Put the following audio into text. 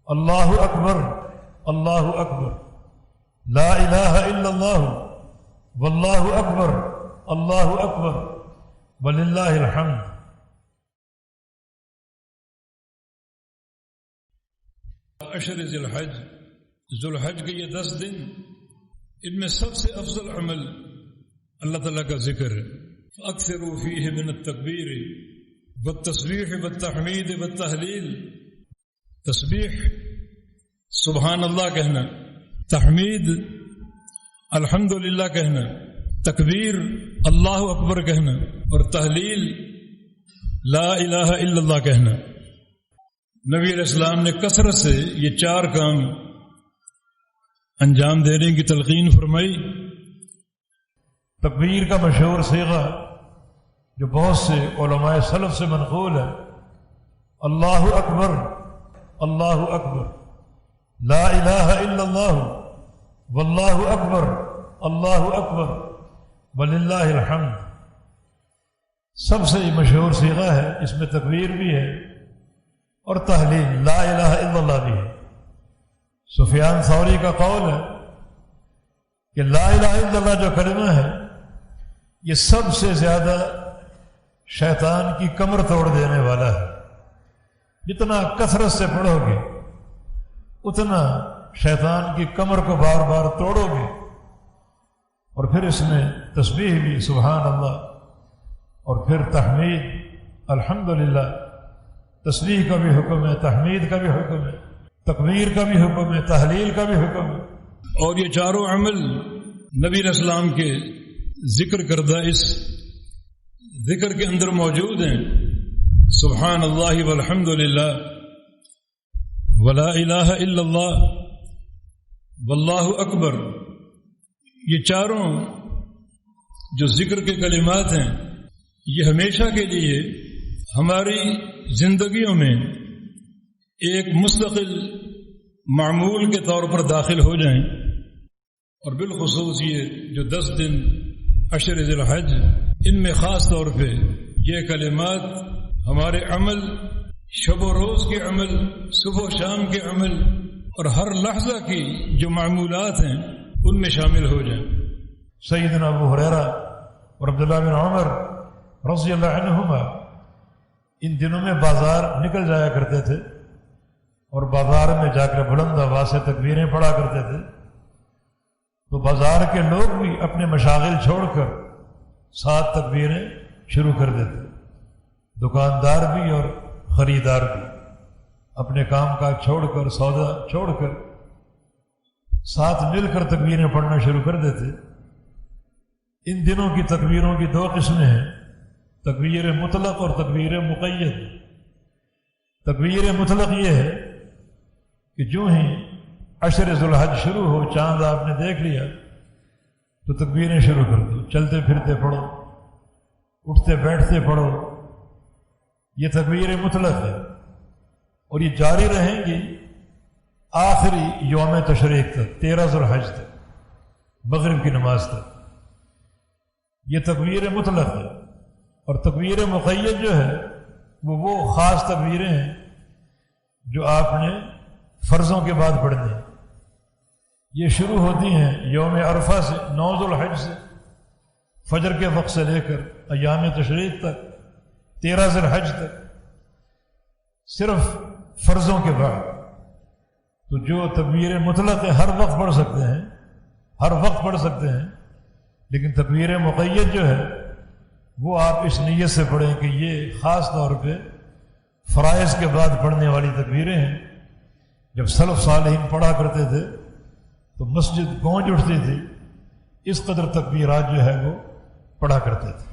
اللہ اکبر اللہ اکبر، لا الہ الا اللہ واللہ اکبر اللہ اکبر وللہ الحمد۔ عشر ذی الحج، ذو الحج کے یہ 10 دن، ان میں سب سے افضل عمل اللہ تعالیٰ کا ذکر ہے۔ فاکثروا فیہ من التکبیر والتسبیح والتحمید والتہلیل۔ تسبیح سبحان اللہ کہنا، تحمید الحمدللہ کہنا، تکبیر اللہ اکبر کہنا، اور تحلیل لا الہ الا اللہ کہنا۔ نبی علیہ السلام نے کثرت سے یہ 4 کام انجام دینے کی تلقین فرمائی۔ تکبیر کا مشہور صیغہ جو بہت سے علماء سلف سے منقول ہے، اللہ اکبر اللہ اکبر، لا الہ الا اللہ واللہ اکبر اللہ اکبر وللہ الحمد۔ سب سے مشہور صیغہ ہے، اس میں تکبیر بھی ہے اور تحلیل لا الہ الا اللہ بھی ہے۔ سفیان ثوری کا قول ہے کہ لا الہ الا اللہ جو کلمہ ہے یہ سب سے زیادہ شیطان کی کمر توڑ دینے والا ہے۔ جتنا کثرت سے پڑھو گے اتنا شیطان کی کمر کو بار بار توڑو گے۔ اور پھر اس میں تسبیح بھی سبحان اللہ، اور پھر تحمید الحمدللہ، تسبیح کا بھی حکم ہے، تحمید کا بھی حکم ہے، تکبیر کا بھی حکم ہے، تحلیل کا بھی حکم ہے۔ اور یہ چاروں عمل نبی علیہ السلام کے ذکر کردہ اس ذکر کے اندر موجود ہیں۔ سبحان اللہ والحمد للہ ولا الہ الا اللہ واللہ اکبر۔ یہ چاروں جو ذکر کے کلمات ہیں یہ ہمیشہ کے لیے ہماری زندگیوں میں ایک مستقل معمول کے طور پر داخل ہو جائیں، اور بالخصوص یہ جو 10 دن عشر ذی الحج، ان میں خاص طور پہ یہ کلمات ہمارے عمل، شب و روز کے عمل، صبح و شام کے عمل، اور ہر لحظہ کی جو معمولات ہیں ان میں شامل ہو جائیں۔ سیدنا ابو ہریرہ اور عبداللہ بن عمر رضی اللہ عنہما ان دنوں میں بازار نکل جایا کرتے تھے، اور بازار میں جا کر بلند آواز سے تکبیریں پڑھا کرتے تھے۔ تو بازار کے لوگ بھی اپنے مشاغل چھوڑ کر 7 تکبیریں شروع کر دیتے، دکاندار بھی اور خریدار بھی اپنے کام کاج چھوڑ کر، سودا چھوڑ کر، ساتھ مل کر تکبیریں پڑھنا شروع کر دیتے۔ ان دنوں کی تکبیروں کی 2 قسمیں ہیں، تکبیر مطلق اور تکبیر مقید۔ تکبیر مطلق یہ ہے کہ جو ہی عشر ذو الحج شروع ہو، چاند آپ نے دیکھ لیا تو تکبیریں شروع کر دو، چلتے پھرتے پڑھو، اٹھتے بیٹھتے پڑھو۔ یہ تکبیر مطلق ہے، اور یہ جاری رہیں گی آخری یوم تشریق تک، 13 ذو الحج تک، مغرب کی نماز تک۔ یہ تکبیر مطلق ہے۔ اور تکبیر مقید جو ہے وہ خاص تکبیریں ہیں جو آپ نے فرضوں کے بعد پڑھنی ہیں۔ یہ شروع ہوتی ہیں یوم عرفہ سے، 9 ذو الحج سے، فجر کے وقت سے لے کر ایام تشریق تک، 13 ذو الحج تک، صرف فرضوں کے بعد۔ تو جو تکبیر مطلق ہے ہر وقت پڑھ سکتے ہیں، ہر وقت پڑھ سکتے ہیں، لیکن تکبیر مقید جو ہے وہ آپ اس نیت سے پڑھیں کہ یہ خاص طور پہ فرائض کے بعد پڑھنے والی تکبیریں ہیں۔ جب سلف صالحین پڑھا کرتے تھے تو مسجد گونج اٹھتی تھی، اس قدر تکبیرات جو ہے وہ پڑھا کرتے تھے۔